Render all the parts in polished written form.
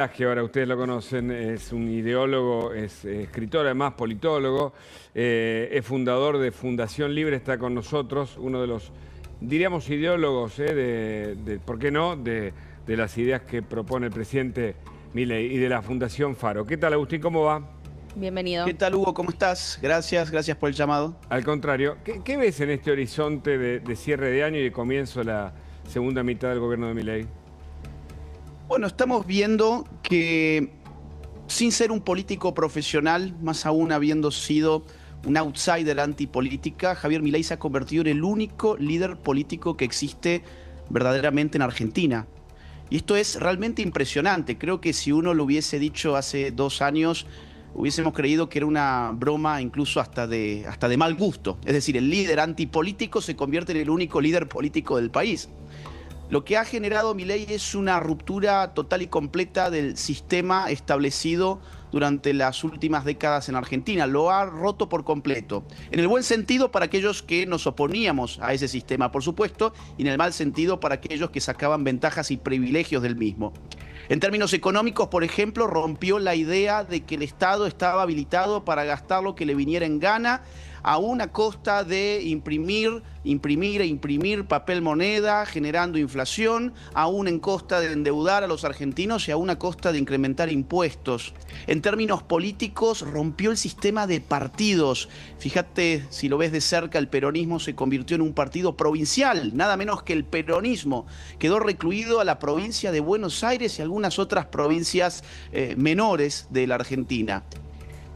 Que ahora ustedes lo conocen, es un ideólogo, es escritor, además politólogo, es fundador de Fundación Libre, está con nosotros, uno de los, diríamos, ideólogos, ¿por qué no?, de las ideas que propone el presidente Milei y de la Fundación Faro. ¿Qué tal, Agustín? ¿Cómo va? Bienvenido. ¿Qué tal, Hugo? ¿Cómo estás? Gracias por el llamado. Al contrario, ¿qué ves en este horizonte de cierre de año y de comienzo de la segunda mitad del gobierno de Milei? Bueno, estamos viendo que sin ser un político profesional, más aún habiendo sido un outsider antipolítica, Javier Milei se ha convertido en el único líder político que existe verdaderamente en Argentina. Y esto es realmente impresionante. Creo que si uno lo hubiese dicho hace 2 años, hubiésemos creído que era una broma incluso hasta de mal gusto. Es decir, el líder antipolítico se convierte en el único líder político del país. Lo que ha generado Milei es una ruptura total y completa del sistema establecido durante las últimas décadas en Argentina. Lo ha roto por completo. En el buen sentido para aquellos que nos oponíamos a ese sistema, por supuesto, y en el mal sentido para aquellos que sacaban ventajas y privilegios del mismo. En términos económicos, por ejemplo, rompió la idea de que el Estado estaba habilitado para gastar lo que le viniera en gana, aún a costa de imprimir papel moneda, generando inflación, aún en costa de endeudar a los argentinos y aún a costa de incrementar impuestos. En términos políticos, rompió el sistema de partidos. Fíjate, si lo ves de cerca, el peronismo se convirtió en un partido provincial, nada menos que el peronismo. Quedó recluido a la provincia de Buenos Aires y algunas otras provincias menores de la Argentina.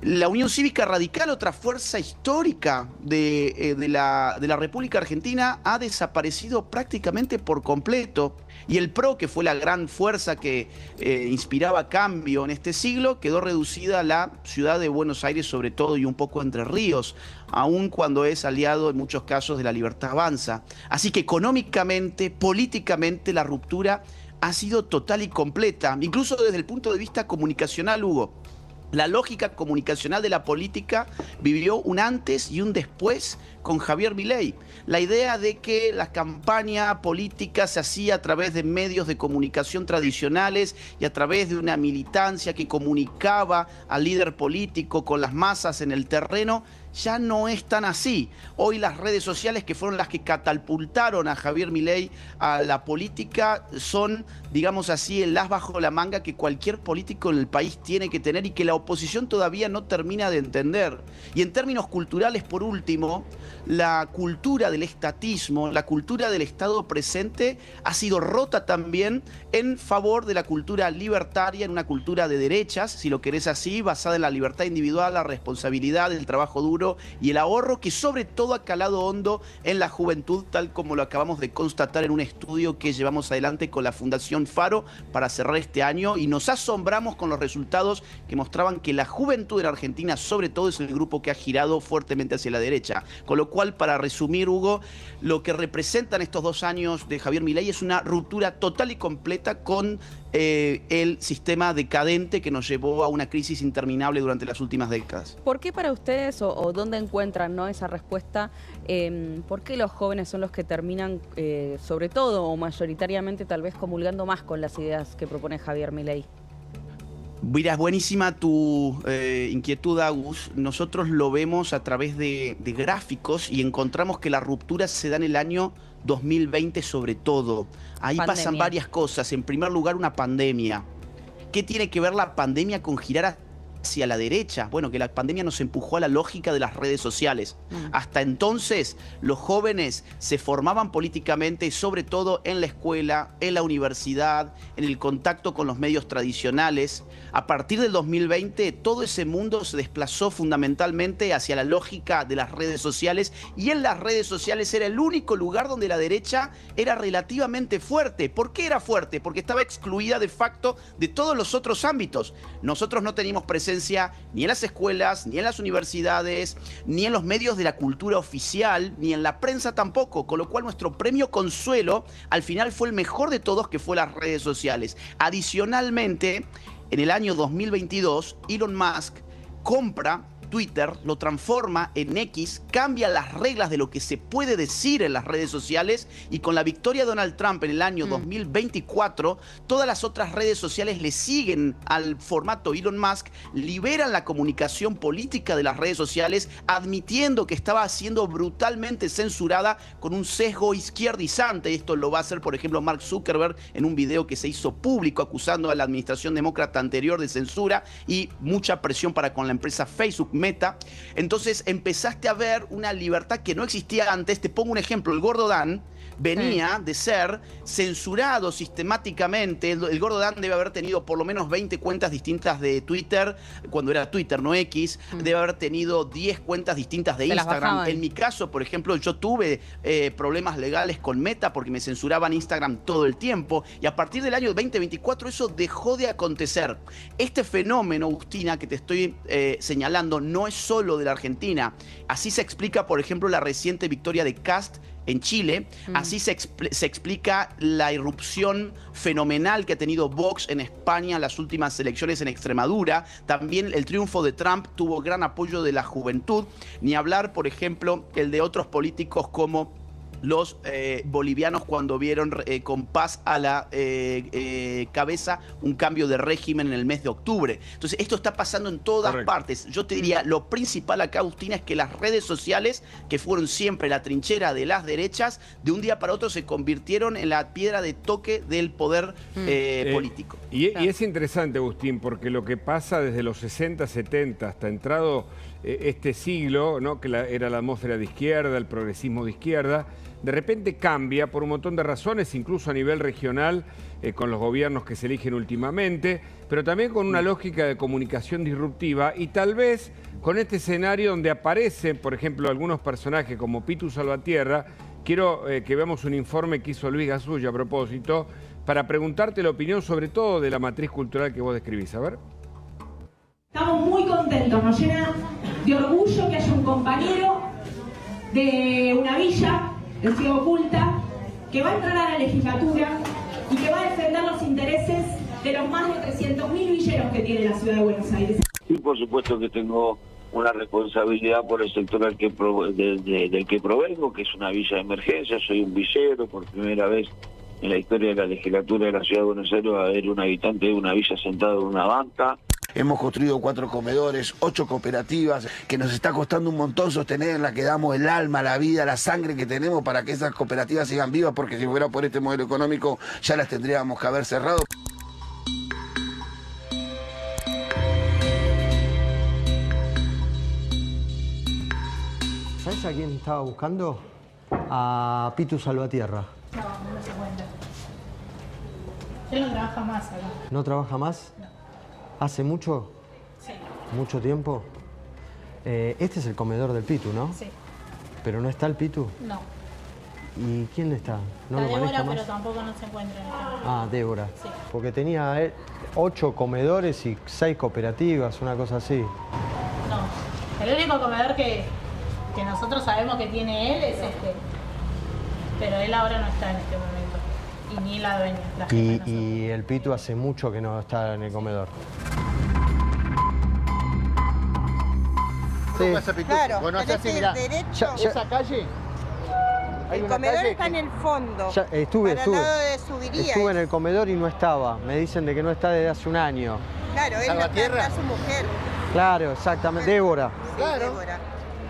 La Unión Cívica Radical, otra fuerza histórica de la República Argentina, ha desaparecido prácticamente por completo. Y el PRO, que fue la gran fuerza que inspiraba cambio en este siglo, quedó reducida a la ciudad de Buenos Aires sobre todo y un poco Entre Ríos, aun cuando es aliado en muchos casos de la Libertad Avanza. Así que económicamente, políticamente, la ruptura ha sido total y completa, incluso desde el punto de vista comunicacional, Hugo. La lógica comunicacional de la política vivió un antes y un después con Javier Milei. La idea de que la campaña política se hacía a través de medios de comunicación tradicionales y a través de una militancia que comunicaba al líder político con las masas en el terreno, ya no es tan así. Hoy las redes sociales, que fueron las que catapultaron a Javier Milei a la política, son, digamos así, el as bajo la manga que cualquier político en el país tiene que tener y que la oposición todavía no termina de entender. Y en términos culturales, por último, la cultura del estatismo, la cultura del Estado presente ha sido rota también en favor de la cultura libertaria, en una cultura de derechas, si lo querés así, basada en la libertad individual, la responsabilidad, el trabajo duro y el ahorro, que sobre todo ha calado hondo en la juventud, tal como lo acabamos de constatar en un estudio que llevamos adelante con la Fundación Faro para cerrar este año, y nos asombramos con los resultados que mostraban que la juventud en Argentina sobre todo es el grupo que ha girado fuertemente hacia la derecha. Con lo cual, para resumir, Hugo, lo que representan estos 2 años de Javier Milei es una ruptura total y completa con el sistema decadente que nos llevó a una crisis interminable durante las últimas décadas. ¿Por qué para ustedes o dónde encuentran, ¿no?, esa respuesta? ¿Por qué los jóvenes son los que terminan, sobre todo o mayoritariamente, tal vez comulgando más con las ideas que propone Javier Milei? Mira, es buenísima tu inquietud, Agus. Nosotros lo vemos a través de gráficos y encontramos que la ruptura se da en el año 2020 sobre todo. Ahí pasan varias cosas. En primer lugar, una pandemia. ¿Qué tiene que ver la pandemia con girar hacia la derecha? Bueno, que la pandemia nos empujó a la lógica de las redes sociales. Hasta entonces, los jóvenes se formaban políticamente, sobre todo en la escuela, en la universidad, en el contacto con los medios tradicionales. A partir del 2020, todo ese mundo se desplazó fundamentalmente hacia la lógica de las redes sociales, y en las redes sociales era el único lugar donde la derecha era relativamente fuerte. ¿Por qué era fuerte? Porque estaba excluida de facto de todos los otros ámbitos. Nosotros no teníamos presencia ni en las escuelas, ni en las universidades, ni en los medios de la cultura oficial, ni en la prensa tampoco, con lo cual nuestro premio consuelo al final fue el mejor de todos, que fue las redes sociales. Adicionalmente, en el año 2022, Elon Musk compra Twitter, lo transforma en X, cambia las reglas de lo que se puede decir en las redes sociales, y con la victoria de Donald Trump en el año 2024, todas las otras redes sociales le siguen al formato Elon Musk, liberan la comunicación política de las redes sociales, admitiendo que estaba siendo brutalmente censurada con un sesgo izquierdizante. Esto lo va a hacer, por ejemplo, Mark Zuckerberg en un video que se hizo público acusando a la administración demócrata anterior de censura y mucha presión para con la empresa Facebook, Meta. Entonces empezaste a ver una libertad que no existía antes. Te pongo un ejemplo: el Gordo Dan venía de ser censurado sistemáticamente. El Gordo Dan debe haber tenido por lo menos 20 cuentas distintas de Twitter, cuando era Twitter, no X. Debe haber tenido 10 cuentas distintas de Instagram. En mi caso, por ejemplo, yo tuve problemas legales con Meta porque me censuraban Instagram todo el tiempo, y a partir del año 2024 eso dejó de acontecer. Este fenómeno, Agustina, que te estoy señalando, no es solo de la Argentina. Así se explica, por ejemplo, la reciente victoria de Kast en Chile. Así se explica la irrupción fenomenal que ha tenido Vox en España en las últimas elecciones en Extremadura. También el triunfo de Trump tuvo gran apoyo de la juventud. Ni hablar, por ejemplo, el de otros políticos como los bolivianos cuando vieron con paz a la cabeza un cambio de régimen en el mes de octubre. Entonces esto está pasando en todas partes. Yo te diría, lo principal acá, Agustina, es que las redes sociales, que fueron siempre la trinchera de las derechas, de un día para otro se convirtieron en la piedra de toque del poder político. Y es interesante, Agustín, porque lo que pasa desde los 60, 70 hasta entrado este siglo, ¿no?, que era la atmósfera de izquierda, el progresismo de izquierda, de repente cambia por un montón de razones, incluso a nivel regional, con los gobiernos que se eligen últimamente, pero también con una lógica de comunicación disruptiva, y tal vez con este escenario donde aparecen, por ejemplo, algunos personajes como Pitu Salvatierra. Quiero que veamos un informe que hizo Luis Gasulla a propósito, para preguntarte la opinión sobre todo de la matriz cultural que vos describís. A ver. Estamos muy contentos, nos llena de orgullo que haya un compañero de una villa, el Ciego Oculta, que va a entrar a la legislatura y que va a defender los intereses de los más de 300.000 villeros que tiene la ciudad de Buenos Aires. Sí, por supuesto que tengo una responsabilidad por el sector del que provengo, que es una villa de emergencia. Soy un villero, por primera vez en la historia de la legislatura de la ciudad de Buenos Aires va a haber un habitante de una villa sentado en una banca. Hemos construido 4 comedores, 8 cooperativas, que nos está costando un montón sostenerlas, que damos el alma, la vida, la sangre que tenemos para que esas cooperativas sigan vivas, porque si fuera por este modelo económico ya las tendríamos que haber cerrado. ¿Sabes a quién estaba buscando? A Pitu Salvatierra. No, no se cuenta. Él no trabaja más acá. ¿No trabaja más? No. ¿Hace mucho? Sí. ¿Mucho tiempo? Este es el comedor del Pitu, ¿no? Sí. ¿Pero no está el Pitu? No. ¿Y quién está? ¿No La lo maneja Débora, más? pero tampoco no se encuentra en este momento. Ah, Débora. Sí. Porque tenía 8 comedores y 6 cooperativas, una cosa así. No. El único comedor que nosotros sabemos que tiene él es este. Pero él ahora no está en este momento. Y ni la dueña, la jefa. Y el Pitu hace mucho que no está en el comedor. Sí. Claro, bueno, tenés que ir derecho. ¿Esa calle? El comedor está en el fondo. Estuve al lado de Subiría. Estuve en el comedor y no estaba. Me dicen de que no está desde hace un año. Claro, él no está su mujer. Claro, exactamente. Débora. Sí, claro. Débora.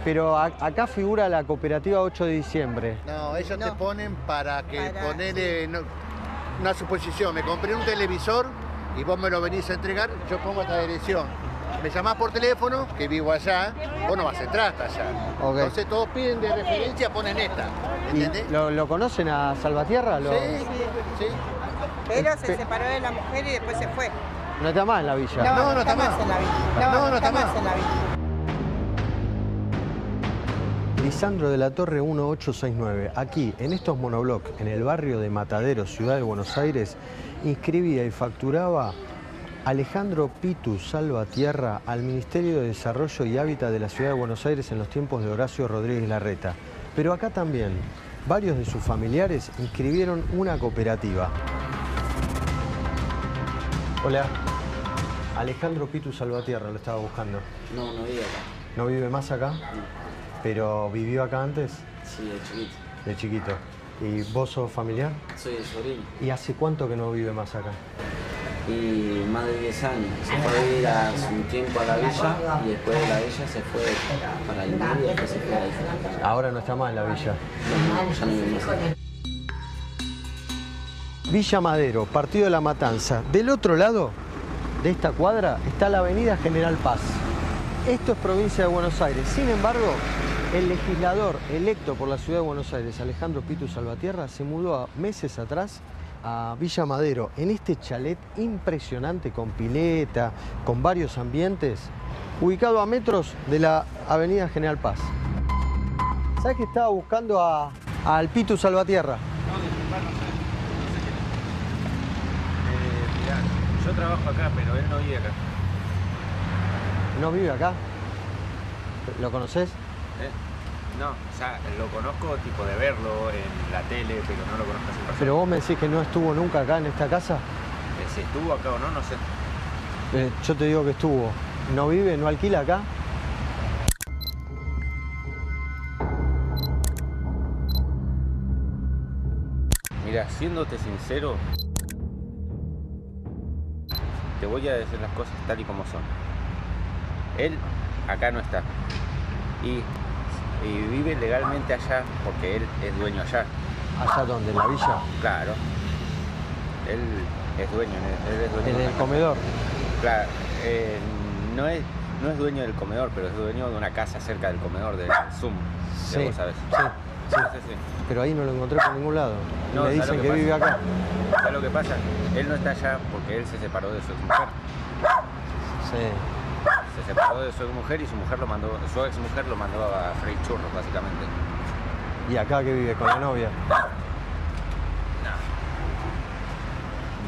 Pero acá figura la cooperativa 8 de diciembre. No, ellos te ponen para ponerle una suposición. Me compré un televisor y vos me lo venís a entregar, yo pongo esta dirección. Me llamás por teléfono, que vivo allá, vos no vas a entrar hasta allá. Okay. Entonces todos piden de referencia, ponen esta. ¿Entendés? ¿Lo conocen a Salvatierra? Sí. Pero se separó de la mujer y después se fue. ¿No está más en la villa? No está más en la villa. No está más en la villa. Lisandro de la Torre 1869, aquí en estos monoblocks, en el barrio de Mataderos, ciudad de Buenos Aires, inscribía y facturaba Alejandro Pitu Salvatierra al Ministerio de Desarrollo y Hábitat de la ciudad de Buenos Aires en los tiempos de Horacio Rodríguez Larreta. Pero acá también, varios de sus familiares inscribieron una cooperativa. Hola. Alejandro Pitu Salvatierra lo estaba buscando. No vive acá. ¿No vive más acá? ¿Pero vivió acá antes? Sí, de chiquito. De chiquito. ¿Y vos sos familiar? Soy el sobrino. ¿Y hace cuánto que no vive más acá? Y más de 10 años. Se fue a vivir hace un tiempo a la villa y después de la villa se fue para el interior y después se fue ahí. Ahora no está más en la villa. No, ya no vive más acá. Villa Madero, Partido de la Matanza. Del otro lado de esta cuadra está la avenida General Paz. Esto es provincia de Buenos Aires. Sin embargo, el legislador electo por la ciudad de Buenos Aires, Alejandro Pitu Salvatierra, se mudó meses atrás a Villa Madero, en este chalet impresionante con pileta, con varios ambientes, ubicado a metros de la avenida General Paz. ¿Sabes que estaba buscando al Pitu Salvatierra? Mirá, yo trabajo acá, pero él no vive acá. ¿No vive acá? ¿Lo conoces? No, o sea, lo conozco tipo de verlo en la tele, pero no lo conozco así en persona. Pero vos me decís que no estuvo nunca acá en esta casa. Si estuvo acá o no, no sé. Yo te digo que estuvo. ¿No vive, no alquila acá? Mira, siéndote sincero, te voy a decir las cosas tal y como son. Él acá no está. Y vive legalmente allá porque él es dueño allá. ¿Allá dónde? ¿En la villa? Claro. Él es dueño. ¿En el comedor? Claro. No es dueño del comedor, pero es dueño de una casa cerca del comedor, del Zoom. Sí, vos sabés. Sí. Pero ahí no lo encontré por ningún lado. No, me dicen que vive acá. ¿Sabes lo que pasa? Él no está allá porque él se separó de su exmujer. Sí. Se separó de su exmujer y su exmujer lo mandó a freír churros, básicamente. ¿Y acá que vive? ¿Con la novia?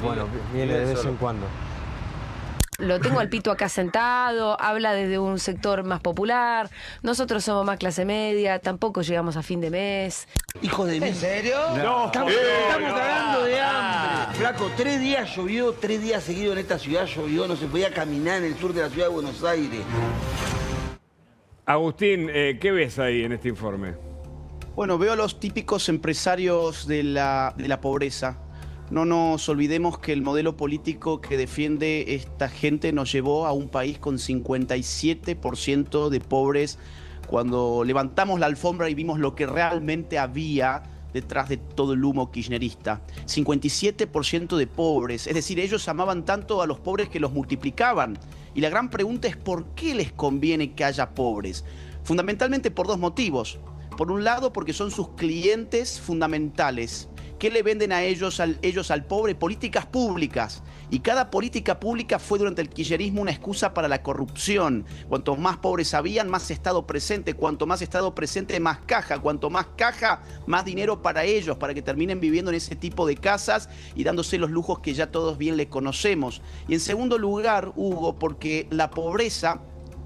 No. Bueno, viene de vez en cuando. Lo tengo al Pitu acá sentado, habla desde un sector más popular, nosotros somos más clase media, tampoco llegamos a fin de mes. Hijo de mí. ¿En serio? No, estamos cagando de hambre. Flaco, 3 días llovió, 3 días seguidos en esta ciudad llovió, no se podía caminar en el sur de la ciudad de Buenos Aires. Agustín, ¿qué ves ahí en este informe? Bueno, veo a los típicos empresarios de la pobreza. No nos olvidemos que el modelo político que defiende esta gente nos llevó a un país con 57% de pobres. Cuando levantamos la alfombra y vimos lo que realmente había detrás de todo el humo kirchnerista. 57% de pobres, es decir, ellos amaban tanto a los pobres que los multiplicaban. Y la gran pregunta es ¿por qué les conviene que haya pobres? Fundamentalmente por 2 motivos. Por un lado, porque son sus clientes fundamentales. ¿Qué le venden a ellos al pobre? Políticas públicas. Y cada política pública fue durante el kirchnerismo una excusa para la corrupción. Cuanto más pobres habían, más Estado presente. Cuanto más Estado presente, más caja. Cuanto más caja, más dinero para ellos, para que terminen viviendo en ese tipo de casas y dándose los lujos que ya todos bien le conocemos. Y en segundo lugar, Hugo, porque la pobreza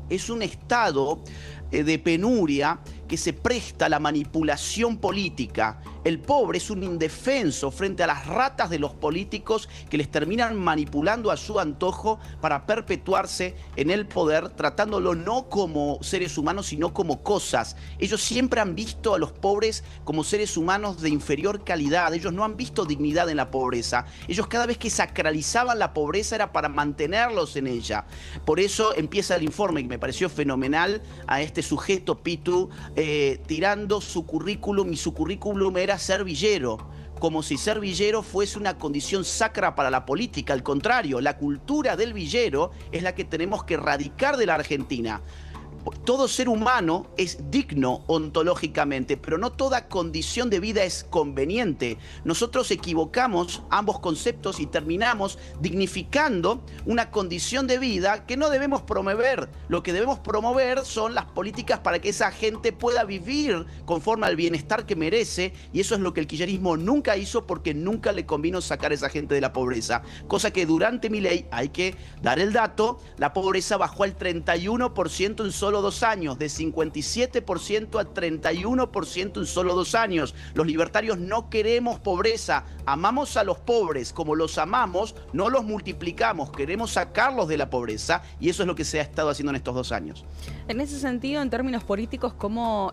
es un estado de penuria que se presta a la manipulación política. El pobre es un indefenso frente a las ratas de los políticos que les terminan manipulando a su antojo para perpetuarse en el poder, tratándolo no como seres humanos, sino como cosas. Ellos siempre han visto a los pobres como seres humanos de inferior calidad. Ellos no han visto dignidad en la pobreza. Ellos cada vez que sacralizaban la pobreza era para mantenerlos en ella. Por eso empieza el informe, que me pareció fenomenal, a este sujeto Pitu, tirando su currículum, y su currículum era ser villero, como si ser villero fuese una condición sacra para la política. Al contrario, la cultura del villero es la que tenemos que erradicar de la Argentina. Todo ser humano es digno ontológicamente, pero no toda condición de vida es conveniente. Nosotros equivocamos ambos conceptos y terminamos dignificando una condición de vida que no debemos promover. Lo que debemos promover son las políticas para que esa gente pueda vivir conforme al bienestar que merece, y eso es lo que el kirchnerismo nunca hizo, porque nunca le convino sacar a esa gente de la pobreza. Cosa que durante Milei, hay que dar el dato, la pobreza bajó al 31% en solo solo 2 años, de 57% a 31% en solo 2 años. Los libertarios no queremos pobreza, amamos a los pobres, como los amamos, no los multiplicamos, queremos sacarlos de la pobreza y eso es lo que se ha estado haciendo en estos 2 años. En ese sentido, en términos políticos, ¿cómo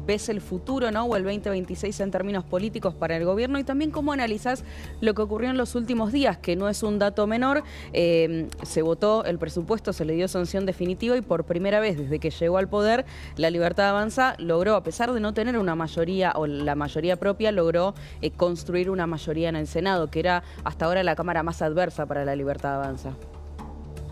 ves el futuro, ¿no? O el 2026 en términos políticos para el gobierno? Y también cómo analizás lo que ocurrió en los últimos días, que no es un dato menor. Se votó el presupuesto, se le dio sanción definitiva y por primera vez desde que llegó al poder, La Libertad Avanza logró, a pesar de no tener una mayoría o la mayoría propia, logró construir una mayoría en el Senado, que era hasta ahora la cámara más adversa para La Libertad Avanza.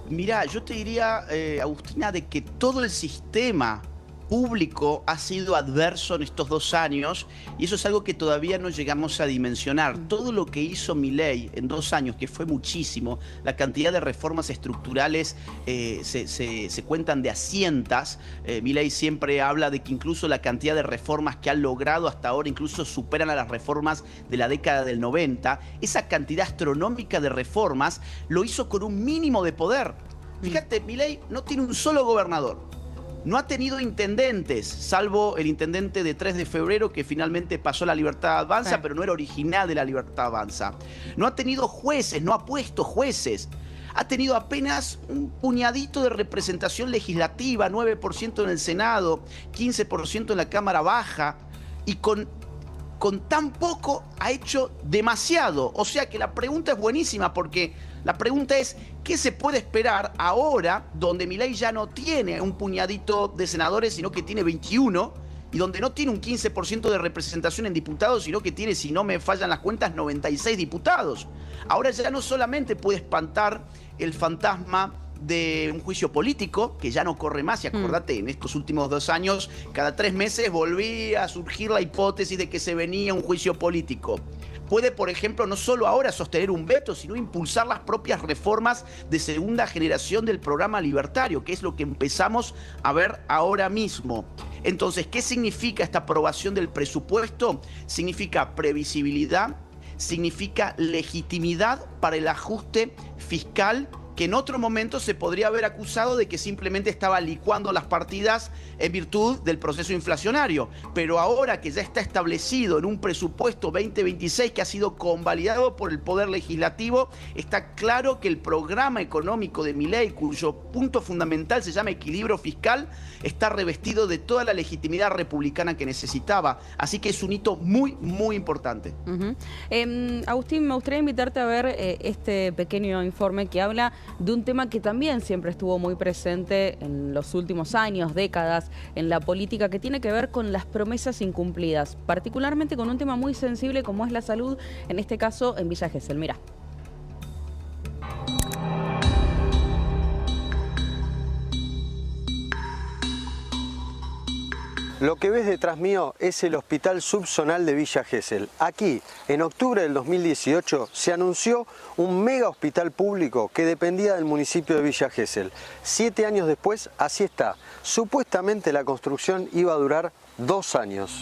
Mirá, yo te diría, Agustina, de que todo el sistema público ha sido adverso en estos 2 años y eso es algo que todavía no llegamos a dimensionar. Todo lo que hizo Milei en 2 años, que fue muchísimo, la cantidad de reformas estructurales se cuentan de a cientos. Milei siempre habla de que incluso la cantidad de reformas que han logrado hasta ahora incluso superan a las reformas de la década del 90. Esa cantidad astronómica de reformas lo hizo con un mínimo de poder. Fíjate, Milei no tiene un solo gobernador. No ha tenido intendentes, salvo el intendente de 3 de febrero que finalmente pasó a La Libertad Avanza, pero no era original de La Libertad Avanza. No ha tenido jueces, no ha puesto jueces. Ha tenido apenas un puñadito de representación legislativa, 9% en el Senado, 15% en la Cámara Baja, y con tan poco ha hecho demasiado. O sea que la pregunta es buenísima porque la pregunta es, ¿qué se puede esperar ahora donde Milei ya no tiene un puñadito de senadores, sino que tiene 21, y donde no tiene un 15% de representación en diputados, sino que tiene, si no me fallan las cuentas, 96 diputados? Ahora ya no solamente puede espantar el fantasma de un juicio político, que ya no corre más, y acordate, en estos últimos 2 años, cada 3 meses volvía a surgir la hipótesis de que se venía un juicio político. Puede, por ejemplo, no solo ahora sostener un veto, sino impulsar las propias reformas de segunda generación del programa libertario, que es lo que empezamos a ver ahora mismo. Entonces, ¿qué significa esta aprobación del presupuesto? Significa previsibilidad, significa legitimidad para el ajuste fiscal, que en otro momento se podría haber acusado de que simplemente estaba licuando las partidas en virtud del proceso inflacionario. Pero ahora que ya está establecido en un presupuesto 2026 que ha sido convalidado por el Poder Legislativo, está claro que el programa económico de Milei, cuyo punto fundamental se llama equilibrio fiscal, está revestido de toda la legitimidad republicana que necesitaba. Así que es un hito muy, muy importante. Agustín, me gustaría invitarte a ver este pequeño informe que habla de un tema que también siempre estuvo muy presente en los últimos años, décadas, en la política, que tiene que ver con las promesas incumplidas, particularmente con un tema muy sensible como es la salud, en este caso en Villa Gesell. Mira. Lo que ves detrás mío es el Hospital Subzonal de Villa Gesell. Aquí, en octubre del 2018, se anunció un mega hospital público que dependía del municipio de Villa Gesell. 7 años después, así está. Supuestamente la construcción iba a durar 2 años.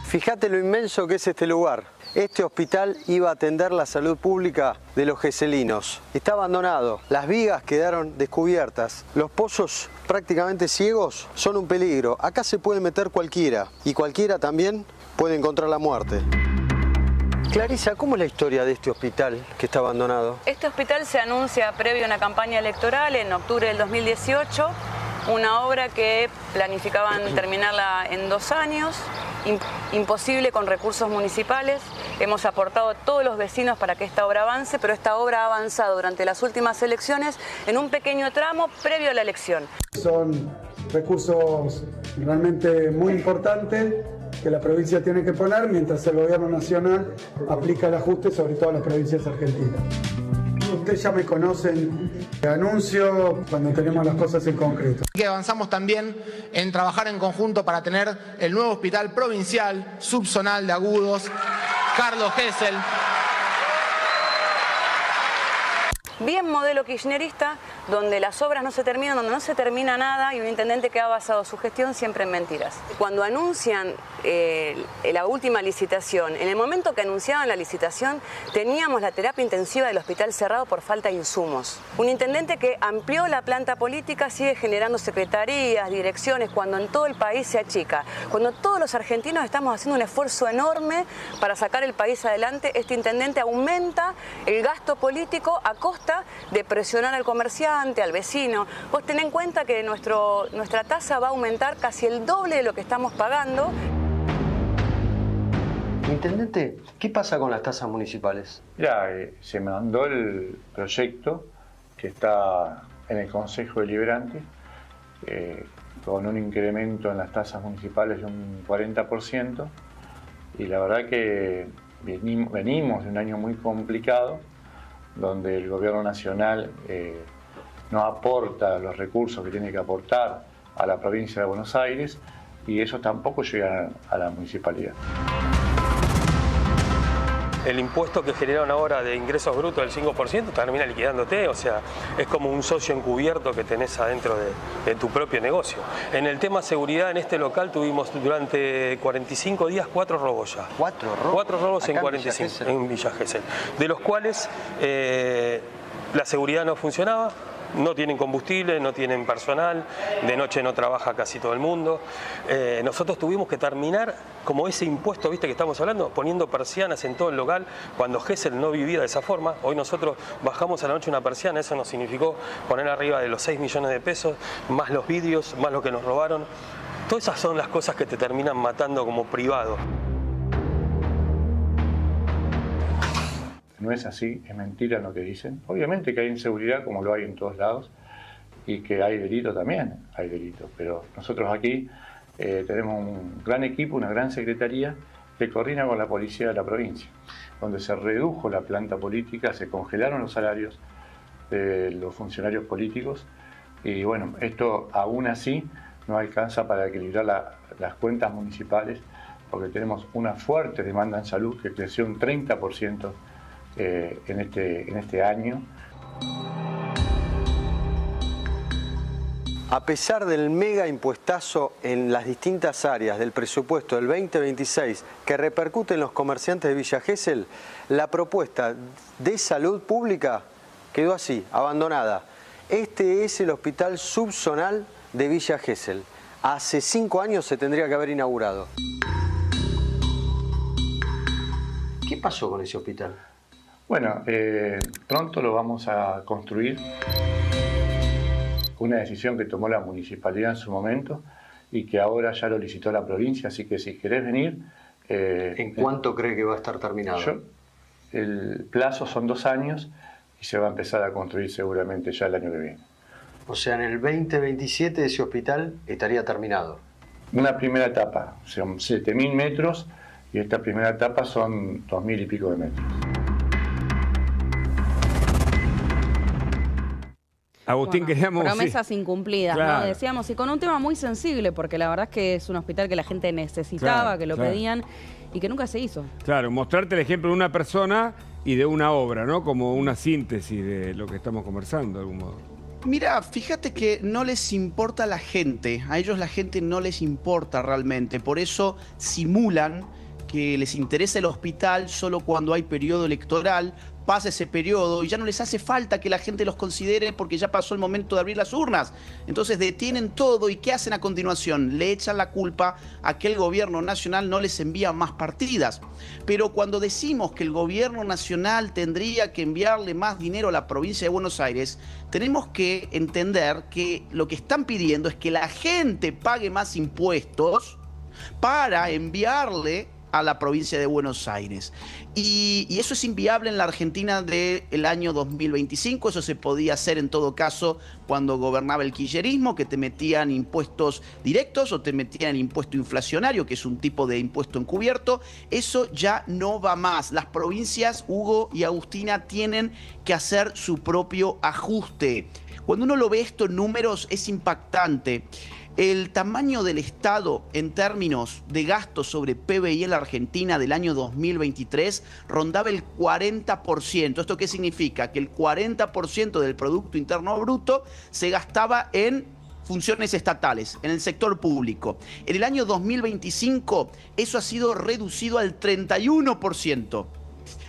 Fíjate lo inmenso que es este lugar. Este hospital iba a atender la salud pública de los geselinos. Está abandonado, las vigas quedaron descubiertas, los pozos prácticamente ciegos son un peligro. Acá se puede meter cualquiera y cualquiera también puede encontrar la muerte. Clarisa, ¿cómo es la historia de este hospital que está abandonado? Este hospital se anuncia previo a una campaña electoral en octubre del 2018, una obra que planificaban terminarla en 2 años, imposible con recursos municipales. Hemos aportado a todos los vecinos para que esta obra avance, pero esta obra ha avanzado durante las últimas elecciones en un pequeño tramo previo a la elección. Son recursos realmente muy importantes que la provincia tiene que poner mientras el gobierno nacional aplica el ajuste sobre todas las provincias argentinas. Ustedes ya me conocen, anuncio cuando tenemos las cosas en concreto. Que avanzamos también en trabajar en conjunto para tener el nuevo hospital provincial subzonal de agudos, Carlos Gesell. Bien modelo kirchnerista, donde las obras no se terminan, donde no se termina nada y un intendente que ha basado su gestión siempre en mentiras. Cuando anuncian la última licitación, en el momento que anunciaban la licitación teníamos la terapia intensiva del hospital cerrado por falta de insumos. Un intendente que amplió la planta política, sigue generando secretarías, direcciones, cuando en todo el país se achica. Cuando todos los argentinos estamos haciendo un esfuerzo enorme para sacar el país adelante, este intendente aumenta el gasto político a costa de presionar al comerciante, al vecino. Vos ten en cuenta que nuestra tasa va a aumentar casi el doble de lo que estamos pagando. Intendente, ¿qué pasa con las tasas municipales? Ya, se mandó el proyecto que está en el Consejo Deliberante con un incremento en las tasas municipales de un 40%, y la verdad que venimos de un año muy complicado donde el gobierno nacional no aporta los recursos que tiene que aportar a la provincia de Buenos Aires, y eso tampoco llega a la municipalidad. El impuesto que generaron ahora de ingresos brutos del 5% termina liquidándote, o sea, es como un socio encubierto que tenés adentro de tu propio negocio. En el tema seguridad, en este local tuvimos durante 45 días 4 robos ya. ¿4 robos? 4 robos en 45, en Villa Gesell, de los cuales la seguridad no funcionaba. No tienen combustible, no tienen personal, de noche no trabaja casi todo el mundo. Nosotros tuvimos que terminar, como ese impuesto, viste que estamos hablando, poniendo persianas en todo el local, cuando Gesell no vivía de esa forma. Hoy nosotros bajamos a la noche una persiana, eso nos significó poner arriba de los 6 millones de pesos, más los vidrios, más lo que nos robaron. Todas esas son las cosas que te terminan matando como privado. No es así, es mentira lo que dicen. Obviamente que hay inseguridad, como lo hay en todos lados, y que hay delito también, hay delito. Pero nosotros aquí tenemos un gran equipo, una gran secretaría que coordina con la policía de la provincia, donde se redujo la planta política, se congelaron los salarios de los funcionarios políticos, y bueno, esto aún así no alcanza para equilibrar las cuentas municipales, porque tenemos una fuerte demanda en salud que creció un 30%. En este año. A pesar del mega impuestazo en las distintas áreas del presupuesto del 2026 que repercute en los comerciantes de Villa Gesell, la propuesta de salud pública quedó así, abandonada. Este es el hospital subzonal de Villa Gesell. Hace 5 años se tendría que haber inaugurado. ¿Qué pasó con ese hospital? Bueno, pronto lo vamos a construir. Una decisión que tomó la municipalidad en su momento y que ahora ya lo licitó la provincia, así que si querés venir... ¿En cuánto cree que va a estar terminado? El plazo son 2 años y se va a empezar a construir seguramente ya el año que viene. O sea, en el 2027 ese hospital estaría terminado. Una primera etapa, son 7.000 metros y esta primera etapa son 2.000 y pico de metros. Agustín, queríamos... Promesas incumplidas, claro, ¿no? Decíamos, y con un tema muy sensible, porque la verdad es que es un hospital que la gente necesitaba, claro, que lo pedían y que nunca se hizo. Claro, mostrarte el ejemplo de una persona y de una obra, ¿no? Como una síntesis de lo que estamos conversando, de algún modo. Mira, fíjate que no les importa la gente, a ellos la gente no les importa realmente, por eso simulan que les interesa el hospital solo cuando hay periodo electoral, pasa ese periodo y ya no les hace falta que la gente los considere porque ya pasó el momento de abrir las urnas. Entonces detienen todo y ¿qué hacen a continuación? Le echan la culpa a que el gobierno nacional no les envía más partidas. Pero cuando decimos que el gobierno nacional tendría que enviarle más dinero a la provincia de Buenos Aires, tenemos que entender que lo que están pidiendo es que la gente pague más impuestos para enviarle a la provincia de Buenos Aires. Y eso es inviable en la Argentina del año 2025, eso se podía hacer en todo caso cuando gobernaba el kirchnerismo, que te metían impuestos directos o te metían impuesto inflacionario, que es un tipo de impuesto encubierto. Eso ya no va más. Las provincias, Hugo y Agustina, tienen que hacer su propio ajuste. Cuando uno lo ve esto en números es impactante. El tamaño del Estado en términos de gasto sobre PBI en la Argentina del año 2023 rondaba el 40%. ¿Esto qué significa? Que el 40% del Producto Interno Bruto se gastaba en funciones estatales, en el sector público. En el año 2025 eso ha sido reducido al 31%.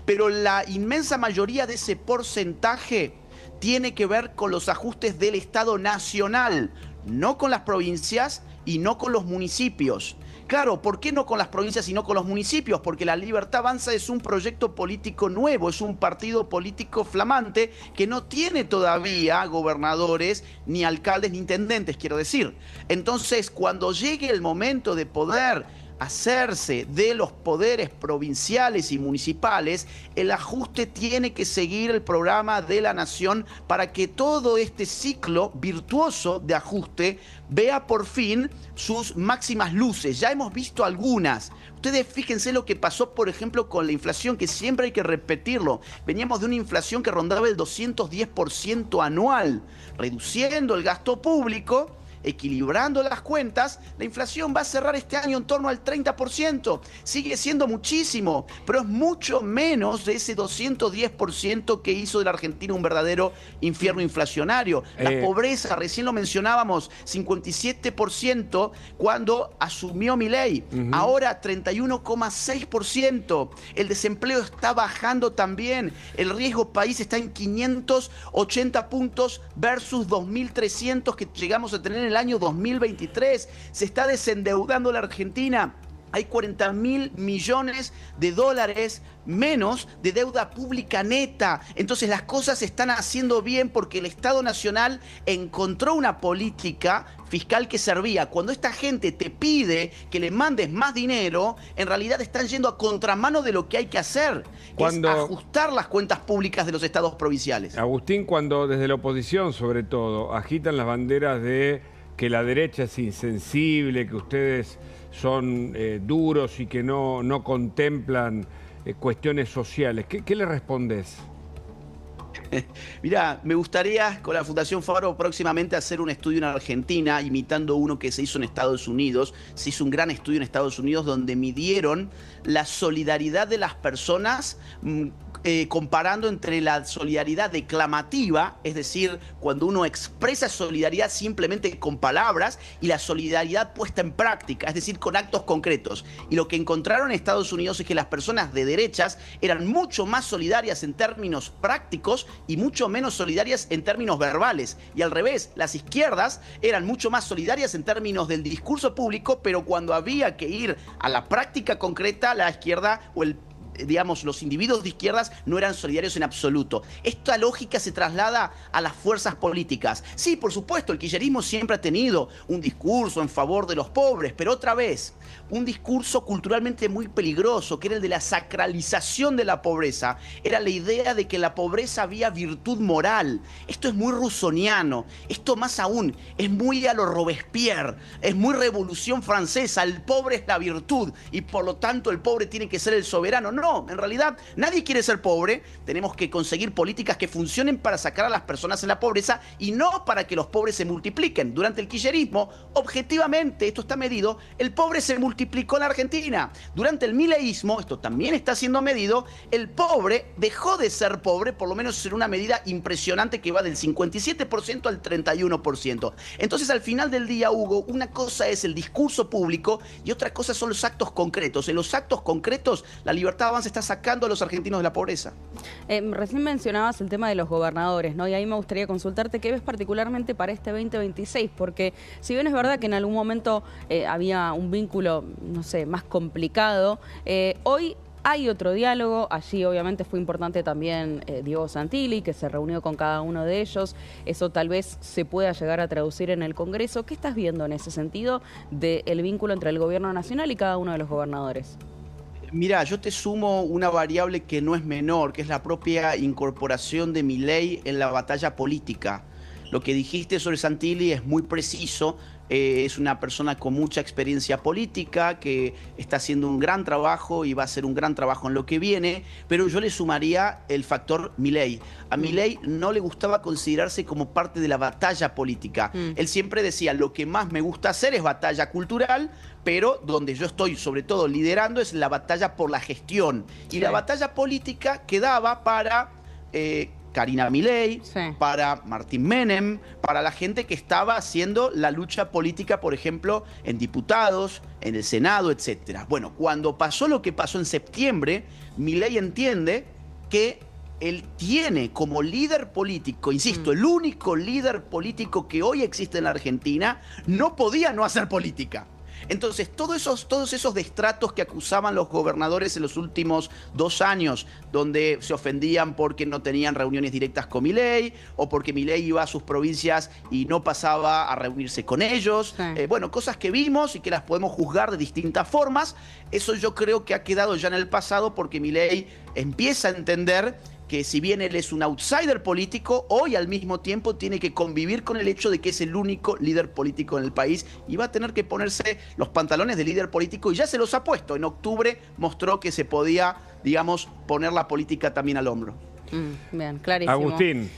Pero la inmensa mayoría de ese porcentaje tiene que ver con los ajustes del Estado nacional, no con las provincias y no con los municipios. Claro, ¿por qué no con las provincias y no con los municipios? Porque la Libertad Avanza es un proyecto político nuevo, es un partido político flamante que no tiene todavía gobernadores, ni alcaldes, ni intendentes, quiero decir. Entonces, cuando llegue el momento de poder hacerse de los poderes provinciales y municipales, el ajuste tiene que seguir el programa de la Nación para que todo este ciclo virtuoso de ajuste vea por fin sus máximas luces. Ya hemos visto algunas. Ustedes fíjense lo que pasó, por ejemplo, con la inflación, que siempre hay que repetirlo. Veníamos de una inflación que rondaba el 210% anual, reduciendo el gasto público, equilibrando las cuentas. La inflación va a cerrar este año en torno al 30%. Sigue siendo muchísimo, pero es mucho menos de ese 210% que hizo de la Argentina un verdadero infierno inflacionario. La pobreza, recién lo mencionábamos, 57% cuando asumió Milei. Ahora 31,6%. El desempleo está bajando también. El riesgo país está en 580 puntos versus 2.300 que llegamos a tener en el año 2023. Se está desendeudando la Argentina. Hay 40.000 millones de dólares menos de deuda pública neta. Entonces las cosas se están haciendo bien porque el Estado Nacional encontró una política fiscal que servía. Cuando esta gente te pide que le mandes más dinero, en realidad están yendo a contramano de lo que hay que hacer, que es ajustar las cuentas públicas de los estados provinciales. Agustín, cuando desde la oposición, sobre todo, agitan las banderas de que la derecha es insensible, que ustedes son duros y que no contemplan cuestiones sociales, ¿qué le respondes? Mirá, me gustaría con la Fundación Faro próximamente hacer un estudio en Argentina, imitando uno que se hizo en Estados Unidos. Se hizo un gran estudio en Estados Unidos donde midieron la solidaridad de las personas, comparando entre la solidaridad declamativa, es decir, cuando uno expresa solidaridad simplemente con palabras, y la solidaridad puesta en práctica, es decir, con actos concretos. Y lo que encontraron en Estados Unidos es que las personas de derechas eran mucho más solidarias en términos prácticos y mucho menos solidarias en términos verbales. Y al revés, las izquierdas eran mucho más solidarias en términos del discurso público, pero cuando había que ir a la práctica concreta, la izquierda o los individuos de izquierdas no eran solidarios en absoluto. Esta lógica se traslada a las fuerzas políticas. Sí, por supuesto, el kirchnerismo siempre ha tenido un discurso en favor de los pobres, pero otra vez, un discurso culturalmente muy peligroso, que era el de la sacralización de la pobreza. Era la idea de que en la pobreza había virtud moral. Esto es muy rusoniano. Esto más aún es muy a lo Robespierre, es muy Revolución Francesa. El pobre es la virtud y por lo tanto el pobre tiene que ser el soberano. No, en realidad nadie quiere ser pobre. Tenemos que conseguir políticas que funcionen para sacar a las personas de la pobreza y no para que los pobres se multipliquen. Durante el kirchnerismo, objetivamente, esto está medido, el pobre se multiplicó en la Argentina. Durante el mileísmo, esto también está siendo medido, el pobre dejó de ser pobre, por lo menos en una medida impresionante que va del 57% al 31%. Entonces, al final del día, Hugo, una cosa es el discurso público y otra cosa son los actos concretos. En los actos concretos, la Libertad Avanza está sacando a los argentinos de la pobreza. Recién mencionabas el tema de los gobernadores, ¿no? Y ahí me gustaría consultarte qué ves particularmente para este 2026, porque si bien es verdad que en algún momento había un vínculo, no sé, más complicado, hoy hay otro diálogo. Allí obviamente fue importante también Diego Santilli, que se reunió con cada uno de ellos. Eso tal vez se pueda llegar a traducir en el Congreso. ¿Qué estás viendo en ese sentido del vínculo entre el gobierno nacional y cada uno de los gobernadores? Mirá, yo te sumo una variable que no es menor, que es la propia incorporación de Milei en la batalla política. Lo que dijiste sobre Santilli es muy preciso. Es una persona con mucha experiencia política que está haciendo un gran trabajo y va a hacer un gran trabajo en lo que viene, pero yo le sumaría el factor Milei. A Milei no le gustaba considerarse como parte de la batalla política. Él siempre decía, lo que más me gusta hacer es batalla cultural, pero donde yo estoy sobre todo liderando es la batalla por la gestión. Y la batalla política quedaba para Karina Milei, para Martín Menem, para la gente que estaba haciendo la lucha política, por ejemplo, en diputados, en el Senado, etc. Bueno, cuando pasó lo que pasó en septiembre, Milei entiende que él tiene como líder político, insisto, el único líder político que hoy existe en la Argentina, no podía no hacer política. Entonces, todos esos destratos que acusaban los gobernadores en los últimos 2 años, donde se ofendían porque no tenían reuniones directas con Milei, o porque Milei iba a sus provincias y no pasaba a reunirse con ellos. Bueno, cosas que vimos y que las podemos juzgar de distintas formas. Eso yo creo que ha quedado ya en el pasado porque Milei empieza a entender que si bien él es un outsider político, hoy al mismo tiempo tiene que convivir con el hecho de que es el único líder político en el país y va a tener que ponerse los pantalones de líder político y ya se los ha puesto. En octubre mostró que se podía, digamos, poner la política también al hombro. Bien, clarísimo. Agustín,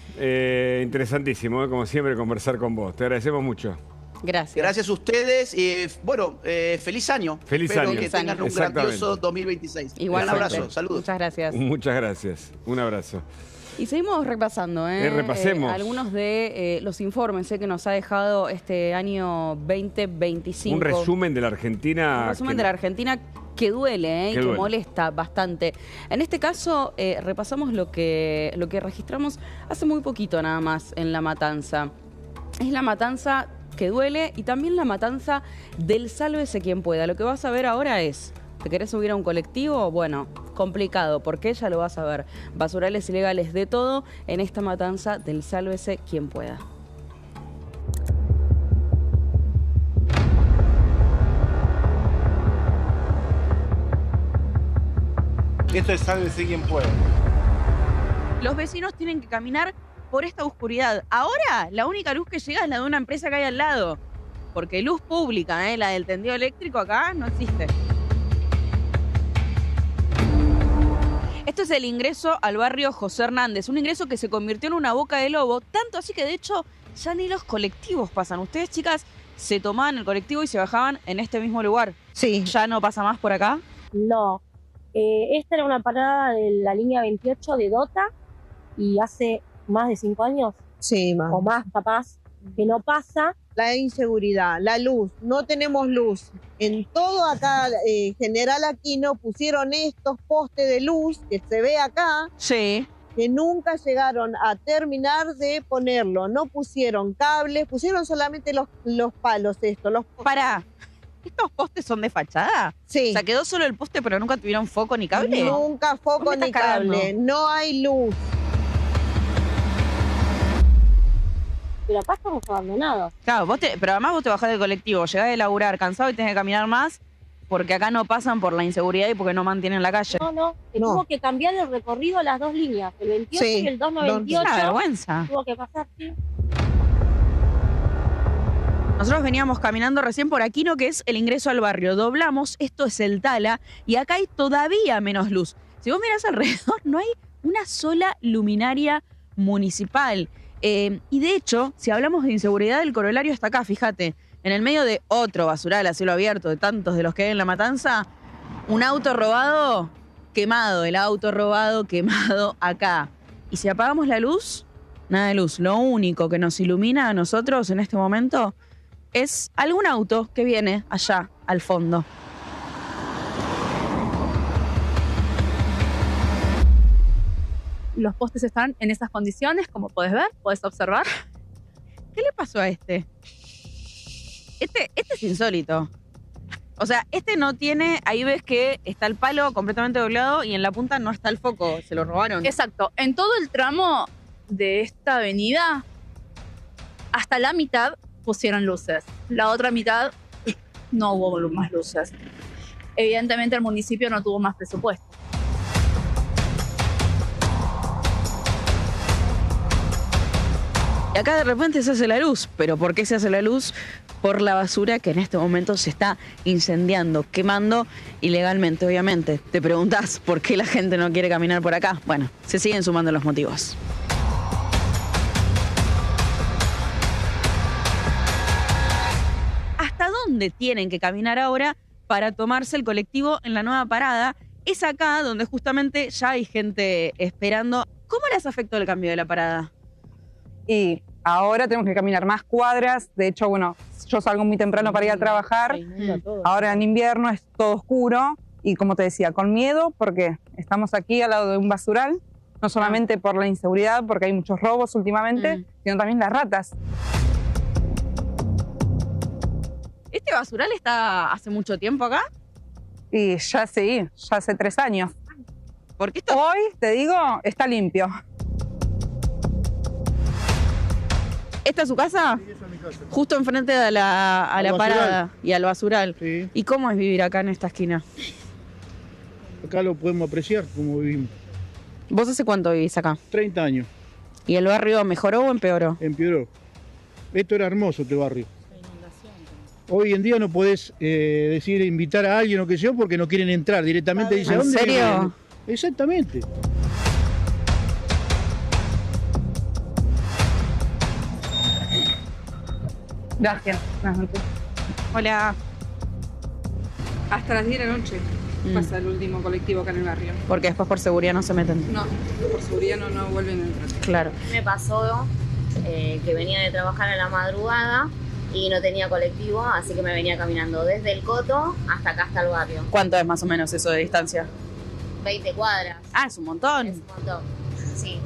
interesantísimo, como siempre, conversar con vos. Te agradecemos mucho. Gracias. Gracias a ustedes. Bueno, feliz año. Feliz Espero año. que tengan un grandioso 2026. Igual un abrazo, saludos. Muchas gracias. Muchas gracias. Un abrazo. Y seguimos repasando, Repasemos. algunos de los informes que nos ha dejado este año 2025. Un resumen de la Argentina. Un resumen de la Argentina que duele y que duele. molesta bastante. En este caso, repasamos lo que registramos hace muy poquito nada más en La Matanza. Es la matanza que duele y también la matanza del sálvese quien pueda. Lo que vas a ver ahora es, ¿te querés subir a un colectivo? Bueno, complicado, porque ya lo vas a ver. Basurales ilegales de todo en esta matanza del sálvese quien pueda. Esto es sálvese quien pueda. Los vecinos tienen que caminar por esta oscuridad. Ahora, la única luz que llega es la de una empresa que hay al lado. Porque luz pública, la del tendido eléctrico acá, no existe. Esto es el ingreso al barrio José Hernández. Un ingreso que se convirtió en una boca de lobo. Tanto así que, de hecho, ya ni los colectivos pasan. Ustedes, chicas, se tomaban el colectivo y se bajaban en este mismo lugar. Sí. ¿Ya no pasa más por acá? No. Esta era una parada de la línea 28 de Dota y hace más de 5 años, o más capaz, que no pasa. La inseguridad, la luz, no tenemos luz. En todo acá, General Aquino, pusieron estos postes de luz que se ve acá, que nunca llegaron a terminar de ponerlo. No pusieron cables, pusieron solamente los palos estos. Pará, ¿estos postes son de fachada? Sí. O sea, quedó solo el poste, pero nunca tuvieron foco ni cable. Nunca foco ni cable, no hay luz. Pero acá estamos abandonados. Claro, pero además vos te bajás del colectivo, llegás de laburar cansado y tenés que caminar más porque acá no pasan por la inseguridad y porque no mantienen la calle. No, tuvo que cambiar el recorrido a las 2 líneas, el 28 y el 298. Una vergüenza. Tuvo que pasar, Nosotros veníamos caminando recién por Aquino, que es el ingreso al barrio. Doblamos, esto es el Tala, y acá hay todavía menos luz. Si vos mirás alrededor, no hay una sola luminaria municipal. Y de hecho, si hablamos de inseguridad, el corolario está acá, fíjate. En el medio de otro basural a cielo abierto, de tantos de los que hay en La Matanza, un auto robado, quemado. El auto robado, quemado acá. Y si apagamos la luz, nada de luz. Lo único que nos ilumina a nosotros en este momento es algún auto que viene allá, al fondo. Los postes están en esas condiciones, como podés ver, podés observar. ¿Qué le pasó a este? Este es insólito. O sea, este no tiene, ahí ves que está el palo completamente doblado y en la punta no está el foco, se lo robaron. Exacto, en todo el tramo de esta avenida, hasta la mitad pusieron luces. La otra mitad no hubo más luces. Evidentemente el municipio no tuvo más presupuesto. Y acá de repente se hace la luz. ¿Pero por qué se hace la luz? Por la basura que en este momento se está incendiando, quemando ilegalmente, obviamente. Te preguntás por qué la gente no quiere caminar por acá. Bueno, se siguen sumando los motivos. ¿Hasta dónde tienen que caminar ahora para tomarse el colectivo en la nueva parada? Es acá donde justamente ya hay gente esperando. ¿Cómo les afectó el cambio de la parada? Y ahora tenemos que caminar más cuadras. De hecho, bueno, yo salgo muy temprano para ir a trabajar. Ahora en invierno es todo oscuro. Y como te decía, con miedo, porque estamos aquí al lado de un basural. No solamente por la inseguridad, porque hay muchos robos últimamente, sino también las ratas. ¿Este basural está hace mucho tiempo acá? Y ya sí, ya hace 3 años. Porque hoy, te digo, está limpio. ¿Esta es su casa? Sí, esa es mi casa. Justo enfrente de a la parada y al basural. Sí. ¿Y cómo es vivir acá en esta esquina? Acá lo podemos apreciar como vivimos. ¿Vos hace cuánto vivís acá? 30 años. ¿Y el barrio mejoró o empeoró? Empeoró. Esto era hermoso, este barrio. Hoy en día no podés decir invitar a alguien o qué sé yo porque no quieren entrar. Directamente dicen, ¿dónde serio? viven? Exactamente. Gracias. Hola. Hasta las 10 de la noche pasa el último colectivo acá en el barrio. Porque después por seguridad no se meten. No, por seguridad no vuelven a entrar. Claro. Me pasó que venía de trabajar a la madrugada y no tenía colectivo, así que me venía caminando desde el Coto hasta acá, hasta el barrio. ¿Cuánto es más o menos eso de distancia? 20 cuadras. Ah, es un montón. Es un montón, sí.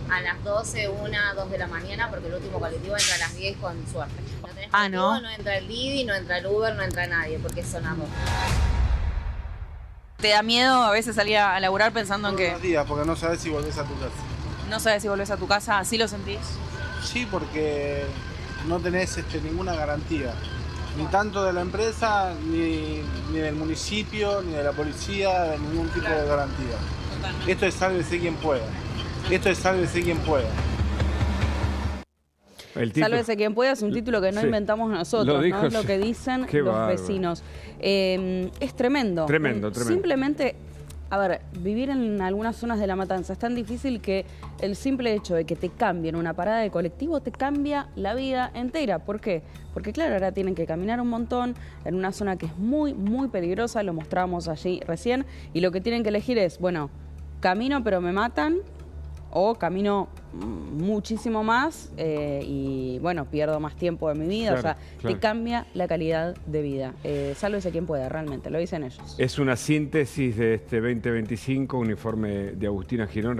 A las 12, 1, 2 de la mañana, porque el último colectivo entra a las 10 con suerte. No tenés colectivo, no entra el Didi, no entra el Uber, no entra nadie, porque son las 2. ¿Te da miedo a veces salir a laburar pensando en que Todos los días, porque no sabes si volvés a tu casa. no sabes si volvés a tu casa? ¿Así lo sentís? Sí, porque no tenés ninguna garantía. Ni tanto de la empresa, ni del municipio, ni de la policía, de ningún tipo de garantía. Totalmente. Esto es sálvese quien pueda. Esto es sálvese quien pueda. Sálvese quien pueda es un título que no inventamos nosotros, dijo, ¿no? Es lo que dicen qué los bárbaro. vecinos. Es tremendo. Tremendo. Simplemente, a ver, vivir en algunas zonas de La Matanza es tan difícil que el simple hecho de que te cambien una parada de colectivo te cambia la vida entera. ¿Por qué? Porque claro, ahora tienen que caminar un montón en una zona que es muy, muy peligrosa, lo mostrábamos allí recién, y lo que tienen que elegir es, bueno, camino pero me matan, o camino muchísimo más y bueno, pierdo más tiempo de mi vida. Claro, o sea, claro. te cambia la calidad de vida. Sálvese quien pueda, realmente, lo dicen ellos. Es una síntesis de este 2025, un informe de Agustina Girón.